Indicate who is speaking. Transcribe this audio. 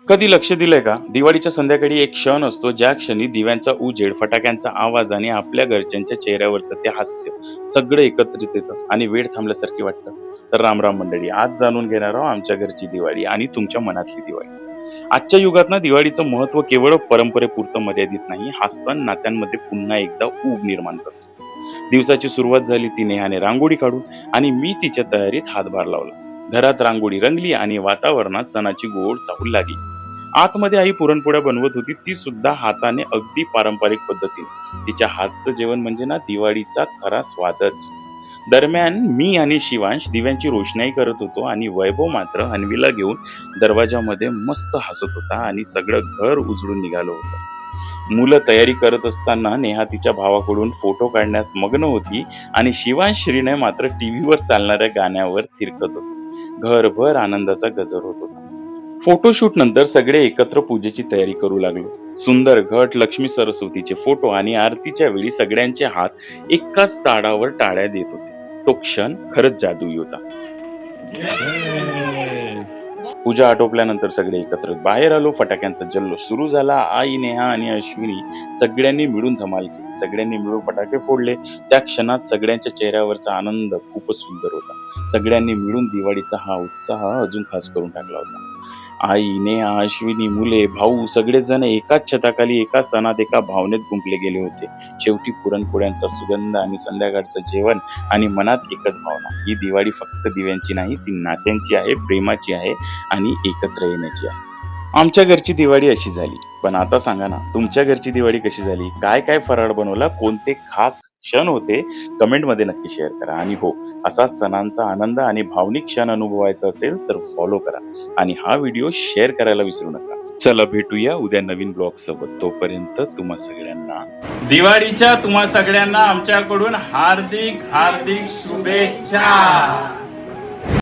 Speaker 1: कधी लक्ष दिलंय का? दिवाळीच्या संध्याकाळी एक क्षण असतो, ज्या क्षणी दिव्यांचा उजेड, फटाक्यांचा आवाज आणि आपल्या घरच्यांच्या चेहऱ्यावरचं ते हास्य सगळं एकत्रित येतं आणि वेळ थांबल्यासारखी वाटतं. तर राम मंडळी, आज जाणून घेणार आहोत आमच्या घरची दिवाळी आणि तुमच्या मनातली दिवाळी. आजच्या युगात ना दिवाळीचं महत्त्व केवळ परंपरेपुरतं मर्यादित नाही, हा सण नात्यांमध्ये पुन्हा एकदा ऊब निर्माण करतो. दिवसाची सुरुवात झाली ती नेहाने रांगोळी काढून आणि मी तिच्या तयारीत हातभार लावला. घरात रांगोळी रंगली आणि वातावरणात सणाची गोड चाहूल लागली. आतमध्ये आई पुरणपोळ्या बनवत होती, ती सुद्धा हाताने, अगदी पारंपरिक पद्धतीने. तिच्या हातचं जेवण म्हणजे ना दिवाळीचा खरा स्वादच. दरम्यान मी आणि शिवांश दिव्यांची रोषणाई करत होतो आणि वैभव मात्र अन्वीला घेऊन दरवाजामध्ये मस्त हसत होता आणि सगळं घर उजळून निघालं होतं. मुलं तयारी करत असताना नेहा तिच्या भावाकडून फोटो काढण्यास मग्न होती आणि शिवांश श्रीने मात्र टीव्हीवर चालणाऱ्या गाण्यावर थिरकत होता. घरभर आनंदाचा गजर होत होता. फोटोशूट नंतर सगळे एकत्र पूजेची तयारी करू लागलो. सुंदर घट, लक्ष्मी सरस्वतीचे फोटो आणि आरतीच्या वेळी सगळ्यांचे हात एकाच ताडावर टाळ्या देत होते. तो क्षण खरंच जादुई होता. पूजा आटोपल्यानंतर सगळे एकत्र बाहेर आलो. फटाक्यांचा जल्लोष सुरू झाला. आई, नेहा आणि अश्विनी सगळ्यांनी मिळून धमाल केली. सगळ्यांनी मिळून फटाके फोडले. त्या क्षणात सगळ्यांच्या चेहऱ्यावरचा आनंद खूपच सुंदर होता. सगळ्यांनी मिळून दिवाळीचा हा उत्साह अजून खास करून टाकला होता. आई, नेहा, अश्विनी, मुले, भाऊ सगळेजण एकाच छताखाली, एका सणात, एका भावनेत गुंफले गेले होते. शेवटी पुरणपोळ्यांचा सुगंध आणि संध्याकाळचं जेवण आणि मनात एकच भावना. ही दिवाळी फक्त दिव्यांची नाही, ती नात्यांची आहे, प्रेमाची आहे आणि एकत्र येण्याची आहे. आमच्या घरची दिवाळी अशी झाली. पण आता सांगा ना, तुमच्या घरची दिवाळी कशी झाली? काय काय फराळ बनवला? कोणते खास क्षण होते? कमेंटमध्ये नक्की शेअर करा. आणि हो, असाच सणांचा आनंद आणि भावनिक क्षण अनुभवायचा असेल तर फॉलो करा आणि हा व्हिडिओ शेअर करायला विसरू नका. चला भेटूया उद्या नवीन ब्लॉग सोबत. तोपर्यंत तुम्हा सगळ्यांना दिवाळीच्या, तुम्हा सगळ्यांना आमच्याकडून हार्दिक हार्दिक शुभेच्छा.